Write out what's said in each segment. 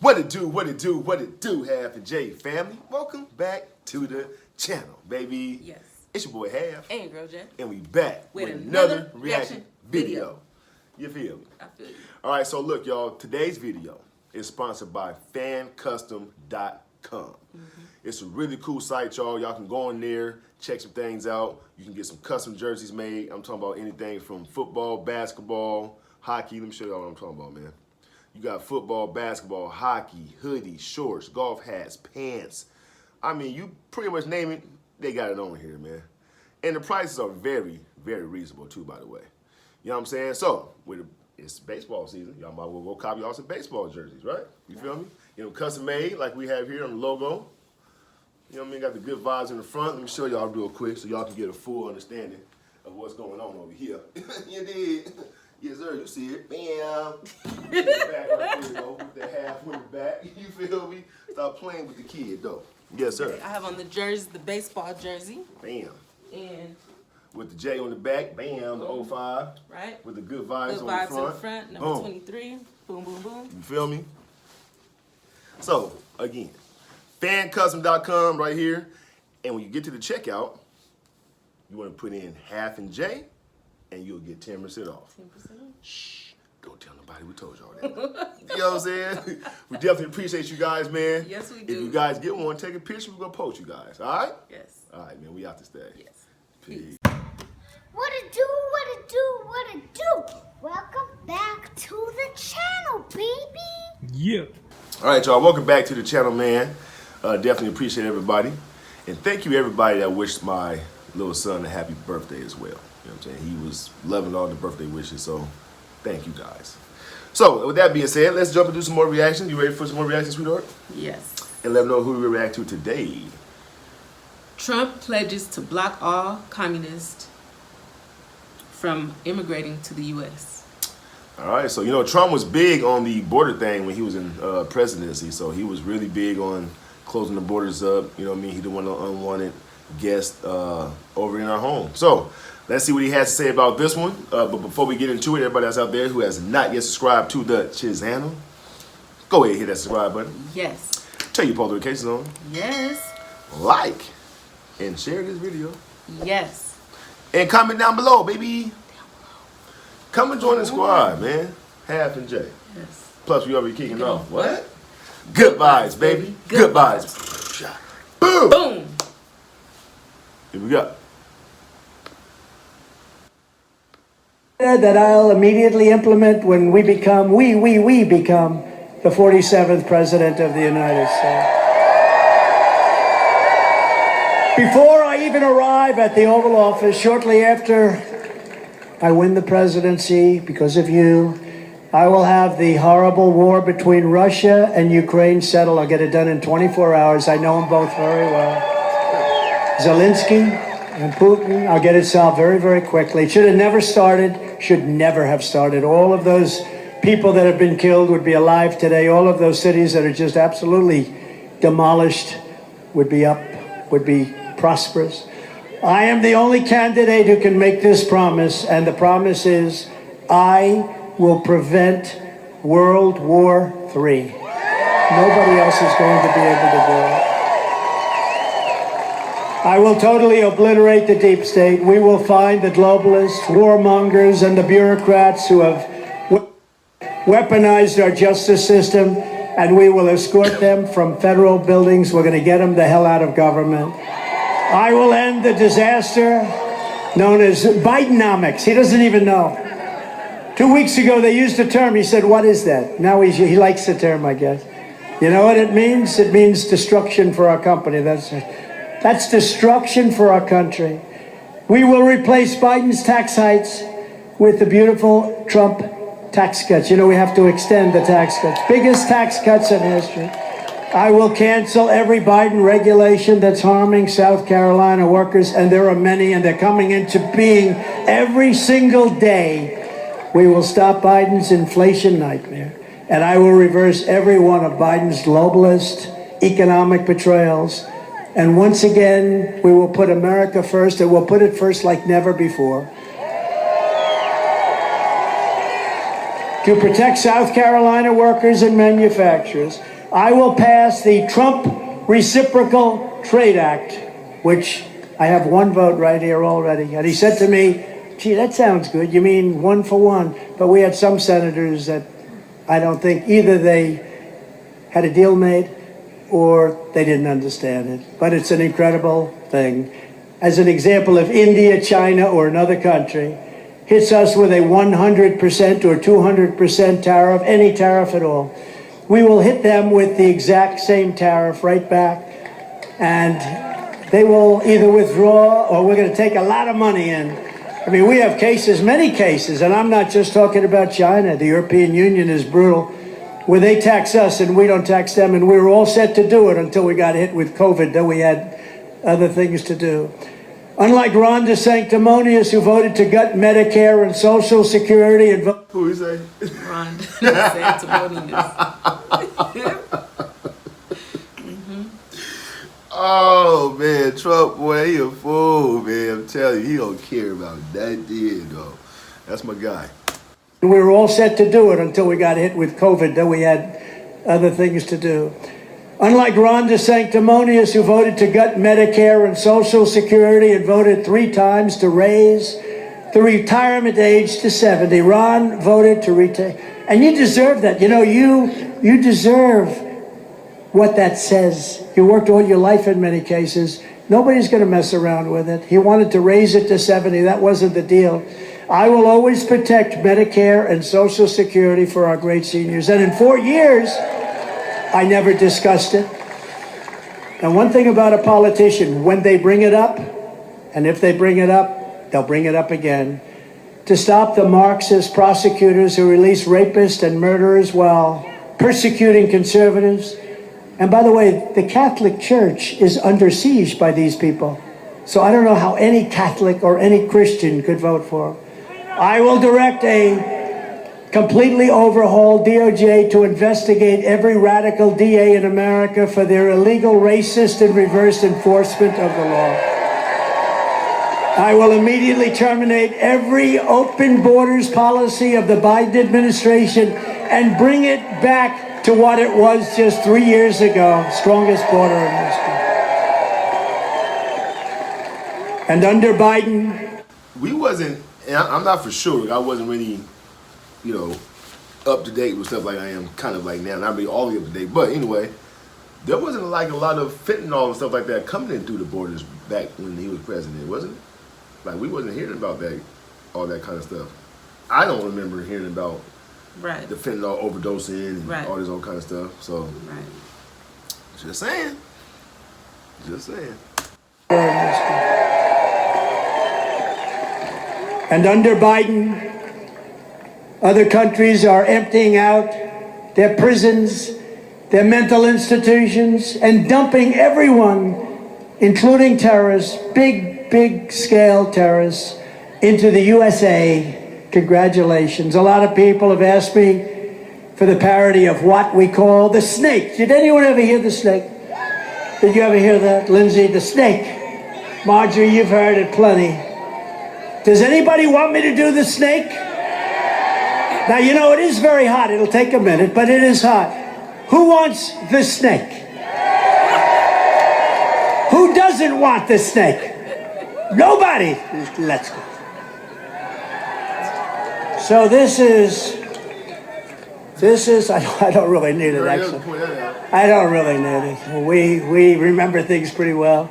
What it do, Half and J family. Welcome back to the channel, baby. Yes. It's your boy Half. And your girl Jen. And we back with another reaction video. You feel me? I feel you. All right, so look, y'all. Today's video is sponsored by FanCustom.com. It's a really cool site, y'all. Y'all can go in there, check some things out. You can get some custom jerseys made. I'm talking about anything from football, basketball, hockey. Let me show y'all what I'm talking about, man. You got football, basketball, hockey, hoodies, shorts, golf hats, pants. I mean, you pretty much name it, they got it on here, man. And the prices are very, very reasonable, too, by the way. You know what I'm saying? So, it's baseball season. Y'all might well go copy y'all some baseball jerseys, right? You feel me? You know, custom made, like we have here on the logo. You know what I mean? Got the good vibes in the front. Let me show y'all real quick so y'all can get a full understanding of what's going on over here. You did. Yes, sir. You see it. Bam. Back right there, though, with the halfway back. You feel me? Stop playing with the kid, though. Yes, sir. I have on the jersey, the baseball jersey. Bam. And with the J on the back, bam, the 05. Right. With the good vibes, good on vibes the front. in the front, number 23. Boom, boom, boom. You feel me? So, again, FanCustom.com right here. And when you get to the checkout, you want to put in Half and J, and you'll get 10% off. 10% off. Shh, don't tell nobody we told y'all that. You know what I'm saying? We definitely appreciate you guys, man. Yes, we do. If you guys get one, take a picture. We're going to post you guys. All right? Yes. All right, man. We out to stay. Yes. Peace. What it do, what it do, what it do? Welcome back to the channel, baby. Yeah. All right, y'all. Welcome back to the channel, man. Definitely appreciate everybody. And thank you, everybody that wished my little son a happy birthday as well. You know what I'm saying? He was loving all the birthday wishes, so thank you guys. So, with that being said, let's jump and do some more reactions. You ready for some more reactions, sweetheart? Yes. And let them know who we react to today. Trump pledges to block all communists from immigrating to the U.S. All right, so, you know, Trump was big on the border thing when he was in presidency, so he was really big on closing the borders up. You know what I mean? He didn't want no unwanted guests over in our home. So, let's see what he has to say about this one. But before we get into it, everybody that's out there who has not yet subscribed to the channel, go ahead and hit that subscribe button. Yes. Turn your post notifications on. Yes. Like and share this video. Yes. And comment down below, baby. Come and join the squad, man. Half and J. Yes. Plus, we already kicking off. What? Good vibes, baby. Good vibes. Boom. Boom. Here we go. That I'll immediately implement when we become the 47th President of the United States. Before I even arrive at the Oval Office, shortly after I win the presidency, because of you, I will have the horrible war between Russia and Ukraine settled. I'll get it done in 24 hours. I know them both very well. Zelensky and Putin, I'll get it solved very, very quickly. It should have never started, should never have started. All of those people that have been killed would be alive today. All of those cities that are just absolutely demolished would be prosperous. I am the only candidate who can make this promise, and the promise is I will prevent World War III. Nobody else is going to be able to do it. I will totally obliterate the deep state. We will find the globalists, warmongers, and the bureaucrats who have weaponized our justice system, and we will escort them from federal buildings. We're going to get them the hell out of government. I will end the disaster known as Bidenomics. He doesn't even know. 2 weeks ago, they used a term. He said, what is that? Now he likes the term, I guess. You know what it means? It means destruction for our company. That's destruction for our country. We will replace Biden's tax hikes with the beautiful Trump tax cuts. You know, we have to extend the tax cuts. Biggest tax cuts in history. I will cancel every Biden regulation that's harming South Carolina workers, and there are many, and they're coming into being every single day. We will stop Biden's inflation nightmare, and I will reverse every one of Biden's globalist economic betrayals. And once again, we will put America first, and we'll put it first like never before. To protect South Carolina workers and manufacturers, I will pass the Trump Reciprocal Trade Act, which I have one vote right here already. And he said to me, gee, that sounds good. You mean one for one? But we had some senators that I don't think either they had a deal made or they didn't understand it. But it's an incredible thing. As an example, if India, China, or another country hits us with a 100% or 200% tariff, any tariff at all, we will hit them with the exact same tariff right back. And they will either withdraw or we're going to take a lot of money in. I mean, we have cases, many cases, and I'm not just talking about China. The European Union is brutal, where they tax us and we don't tax them, and we were all set to do it until we got hit with COVID, then we had other things to do. Unlike Ron DeSanctimonious, who voted to gut Medicare and Social Security and Who you say? Ron DeSanctimonious. Oh man, Trump, boy, he a fool, man. I'm telling you, he don't care about that deal, though. That's my guy. we were all set to do it until we got hit with COVID, then we had other things to do. Unlike Ron DeSanctimonious, who voted to gut Medicare and Social Security and voted 3 times to raise the retirement age to 70, Ron voted to retire. And you deserve that. You know, you deserve what that says. You worked all your life in many cases. Nobody's going to mess around with it. He wanted to raise it to 70. That wasn't the deal. I will always protect Medicare and Social Security for our great seniors. And in 4 years, I never discussed it. And one thing about a politician, when they bring it up, and if they bring it up, they'll bring it up again, to stop the Marxist prosecutors who release rapists and murderers while persecuting conservatives. And by the way, the Catholic Church is under siege by these people. So I don't know how any Catholic or any Christian could vote for them. I will direct a completely overhauled DOJ to investigate every radical DA in America for their illegal, racist, and reverse enforcement of the law. I will immediately terminate every open borders policy of the Biden administration and bring it back to what it was just 3 years ago, strongest border in history. And under Biden, We wasn't, and I'm not for sure, I wasn't really, you know, up to date with stuff like I am kind of like now. Not really all the way up to date, but anyway, there wasn't like a lot of fentanyl and stuff like that coming in through the borders back when he was president, wasn't it? Like we wasn't hearing about that, all that kind of stuff. I don't remember hearing about Right. the fentanyl overdosing and Right. all this old kind of stuff. So, Right. just saying. Just saying. and under Biden, other countries are emptying out their prisons, their mental institutions, and dumping everyone, including terrorists, big scale terrorists, into the USA. Congratulations. A lot of people have asked me for the parody of what we call the snake. Did anyone ever hear the snake? Did you ever hear that, Lindsay? The snake. Marjorie, you've heard it plenty. Does anybody want me to do the snake? Now, you know, it is very hot. It'll take a minute, but it is hot. Who wants the snake? Who doesn't want the snake? Nobody. Let's go. So this is, I don't really need it, actually. I don't really need it. We remember things pretty well.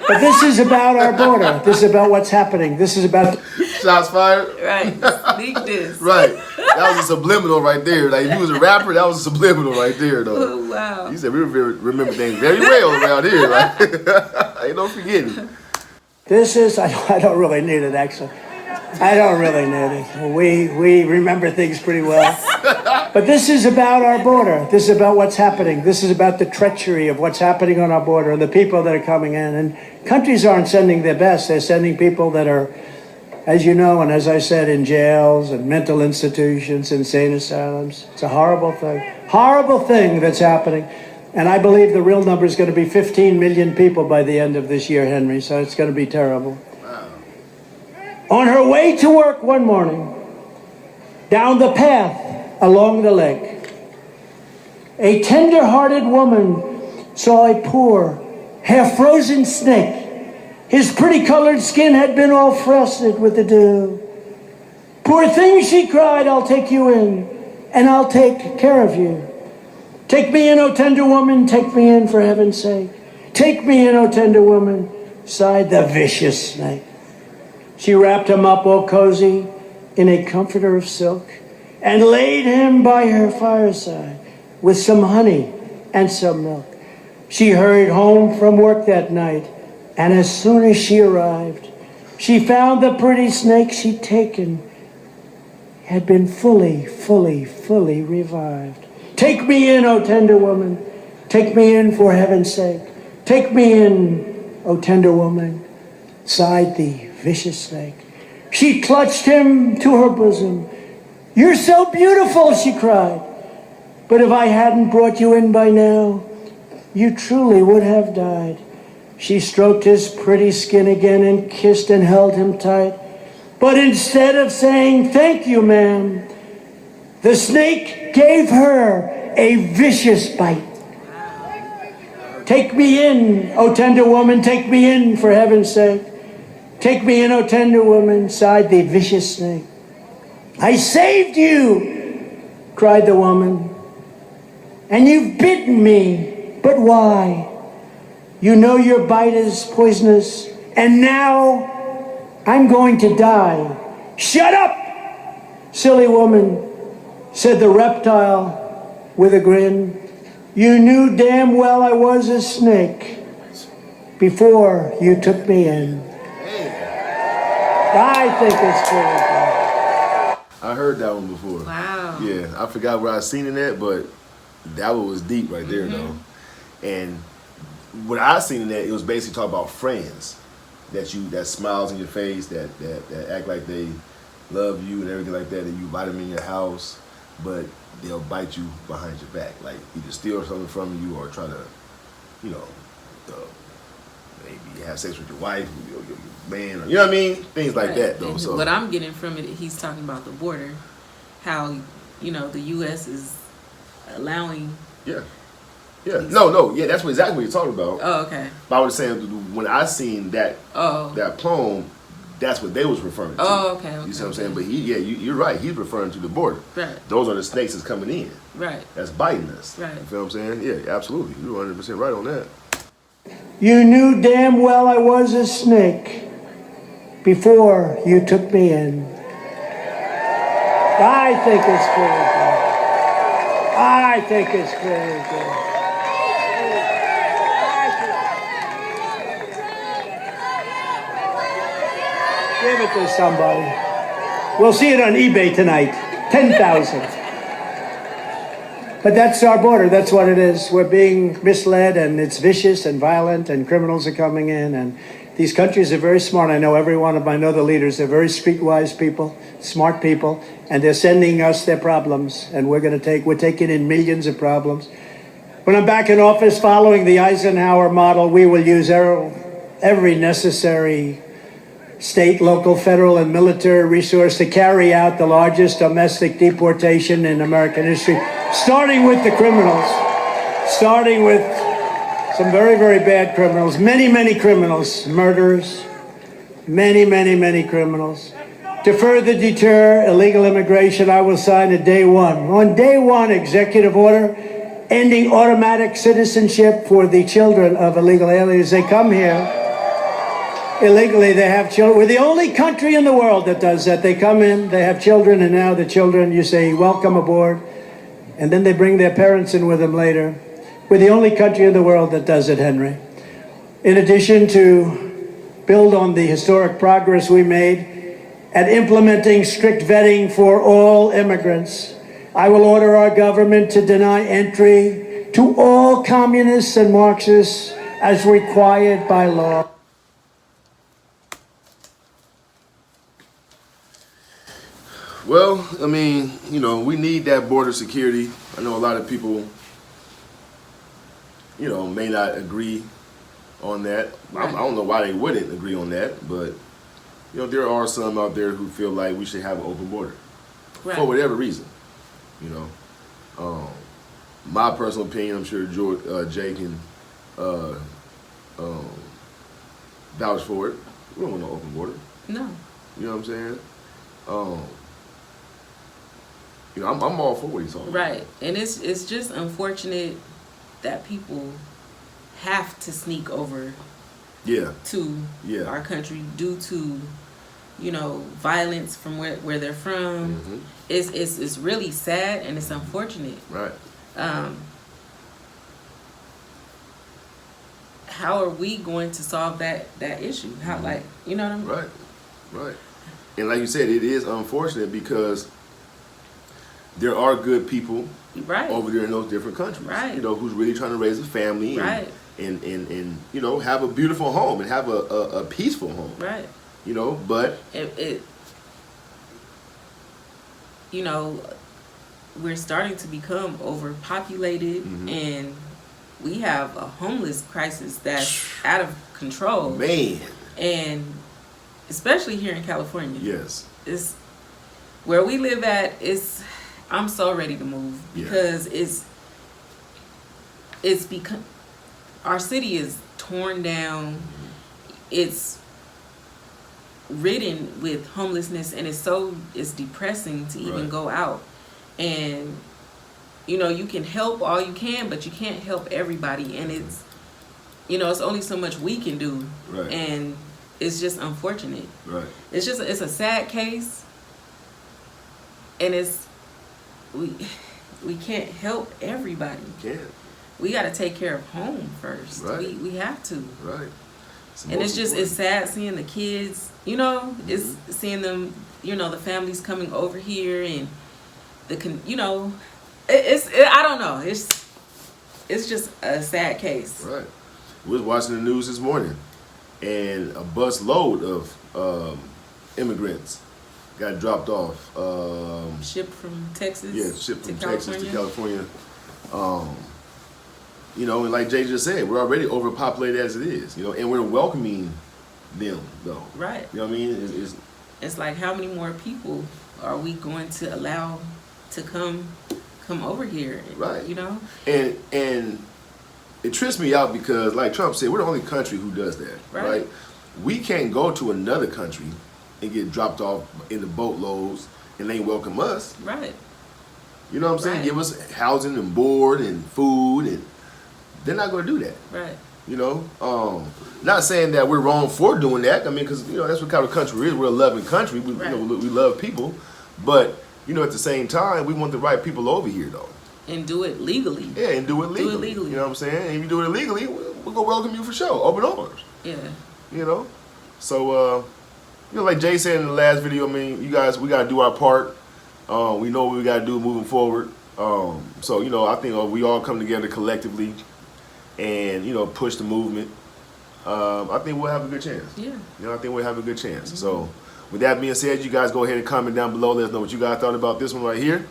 But this is about our border. This is about what's happening. This is about... Shots fired? Right. Sneak this. Right. That was a subliminal right there. Like, if you was a rapper, that was a subliminal right there, though. Oh, wow. You said we remember things very well around here. Like, ain't no forgetting. This is, I don't really need it, actually. I don't really need it. We remember things pretty well. But this is about our border. This is about what's happening. This is about the treachery of what's happening on our border and the people that are coming in. And countries aren't sending their best. They're sending people that are, as you know, and as I said, in jails and mental institutions, insane asylums. It's a horrible thing that's happening. And I believe the real number is going to be 15 million people by the end of this year, Henry. So it's going to be terrible. On her way to work one morning, down the path along the lake, A tender-hearted woman saw a poor, half-frozen snake. His pretty colored skin had been all frosted with the dew. Poor thing, she cried, I'll take you in, and I'll take care of you. Take me in, O tender woman, take me in for heaven's sake. Take me in, O tender woman, sighed the vicious snake. She wrapped him up all cozy in a comforter of silk and laid him by her fireside with some honey and some milk. She hurried home from work that night, and as soon as she arrived, she found the pretty snake she'd taken had been fully revived. Take me in, O tender woman. Take me in for heaven's sake. Take me in, O tender woman, sighed the vicious snake. She clutched him to her bosom. You're so beautiful, she cried. But if I hadn't brought you in by now, you truly would have died. She stroked his pretty skin again and kissed and held him tight. But instead of saying, thank you, ma'am, the snake gave her a vicious bite. Take me in, O tender woman, take me in for heaven's sake. Take me in, O tender woman, sighed the vicious snake. I saved you, cried the woman, and you've bitten me, but why? You know your bite is poisonous, and now I'm going to die. Shut up, silly woman, said the reptile with a grin. You knew damn well I was a snake before you took me in. I think it's cool. I heard that one before. Wow. Yeah, I forgot where I seen it at, but that one was deep right there, though. And what I seen in that, it was basically talking about friends that smiles in your face, that act like they love you and everything like that, and you invite them in your house, but they'll bite you behind your back, like either steal something from you or try to, maybe have sex with your wife, your man, or, you know what I mean? Things like that, though. And so what I'm getting from it, he's talking about the border, how the U.S. is allowing. Yeah. No. Yeah, that's exactly what you're talking about. Oh, okay. But I was saying when I seen that poem, that's what they was referring to. Oh, okay. You see what I'm saying? But you're right. He's referring to the border. Right. Those are the snakes that's coming in. Right. That's biting us. Right. You feel what I'm saying? Yeah, absolutely. You're 100% right on that. You knew damn well I was a snake before you took me in. I think it's pretty good. I think it's pretty good. Give it to somebody. We'll see it on eBay tonight. 10,000. But that's our border. That's what it is. We're being misled, and it's vicious and violent, and criminals are coming in. And these countries are very smart. I know every one of them. I know the leaders. They're very streetwise people, smart people, and they're sending us their problems. And we're taking in millions of problems. When I'm back in office following the Eisenhower model, we will use every necessary state, local, federal, and military resource to carry out the largest domestic deportation in American history, starting with the criminals, starting with some very, very bad criminals, many criminals, murderers, many criminals. To further deter illegal immigration, I will sign on day one, executive order ending automatic citizenship for the children of illegal aliens. They come here illegally, they have children. We're the only country in the world that does that. They come in, they have children, and now the children, you say, welcome aboard, and then they bring their parents in with them later. We're the only country in the world that does it, Henry. In addition to build on the historic progress we made at implementing strict vetting for all immigrants, I will order our government to deny entry to all communists and Marxists as required by law. Well, I mean, we need that border security. I know a lot of people, may not agree on that. I don't know why they wouldn't agree on that, but, there are some out there who feel like we should have an open border for whatever reason, my personal opinion, I'm sure George, Jay can vouch for it. We don't want no open border. No. You know what I'm saying? You know, I'm all for what he's talking about. Right. And it's just unfortunate that people have to sneak over to our country due to, you know, violence from where they're from. Mm-hmm. It's really sad and it's unfortunate. Right. How are we going to solve that issue? How, like, you know what I mean? Right. Right. And like you said, it is unfortunate because there are good people over there in those different countries. Right. You know, who's really trying to raise a family and you know, have a beautiful home and have a peaceful home. Right. You know, but it you know, we're starting to become overpopulated and we have a homeless crisis that's out of control. Man. And especially here in California. Yes. It's where we live at. I'm so ready to move because it's become, our city is torn down. It's ridden with homelessness and it's depressing to even go out. And you know, you can help all you can, but you can't help everybody. And it's, you know, it's only so much we can do. Right. And it's just unfortunate. Right. It's a sad case. And we can't help everybody. We can't. We got to take care of home first. Right. We have to. Right. And it's sad seeing the kids, you know, it's seeing them, you know, the families coming over here and you know, I don't know. It's just a sad case. Right. We was watching the news this morning, and a bus load of immigrants got dropped off. Shipped from Texas. Yeah, shipped from to Texas to California. You know, and like Jay just said, we're already overpopulated as it is. You know, and we're welcoming them though. Right. You know what I mean? It's like, how many more people are we going to allow to come over here? Right. You know? And it trips me out because, like Trump said, we're the only country who does that. Right. We can't go to another country and get dropped off in the boatloads and they welcome us. Right. You know what I'm saying? Give us housing and board and food, and they're not going to do that. Right. You know, not saying that we're wrong for doing that. I mean, because, you know, that's what kind of country we is. We're a loving country. We, you know, we love people. But, you know, at the same time, we want the right people over here, though. And do it legally. Yeah, and do it legally. You know what I'm saying? And if you do it illegally, we're going to welcome you for sure. Open arms. Yeah. You know? So, you know, like Jay said in the last video, I mean, you guys, we got to do our part. We know what we got to do moving forward. So, you know, I think we all come together collectively and, you know, push the movement. I think we'll have a good chance. Yeah. You know, I think we'll have a good chance. So, with that being said, you guys go ahead and comment down below. Let us know what you guys thought about this one right here.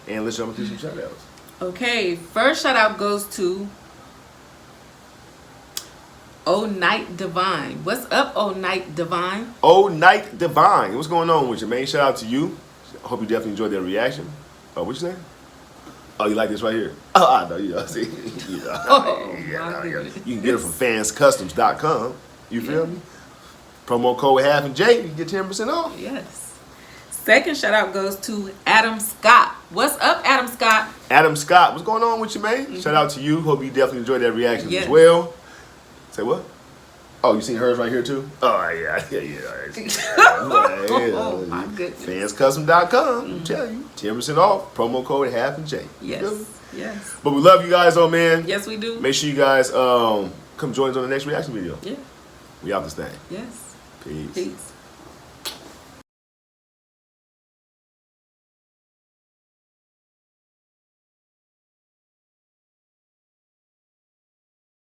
And let's jump into some shout outs. Okay, first shout out goes to Oh Night Divine. What's up, Oh Night Divine? Oh Night Divine. What's going on with you, man? Shout out to you. I hope you definitely enjoyed that reaction. Oh, what you saying? Oh, you like this right here? Oh, I know. You know, see? You can get it from fanscustoms.com. You feel me? Promo code Half and J, you can get 10% off. Yes. Second shout out goes to Adam Scott. What's up, Adam Scott? Adam Scott, what's going on with you, man? Shout out to you. Hope you definitely enjoyed that reaction as well. Say what? Oh, you seen hers right here too? Oh, yeah. Oh, my goodness. Fanscustom.com. I'm telling you. 10% off. Promo code Half and J. Yes. Yes. But we love you guys, though, man. Yes, we do. Make sure you guys come join us on the next reaction video. Yeah. We out this thing. Yes. Peace. Peace.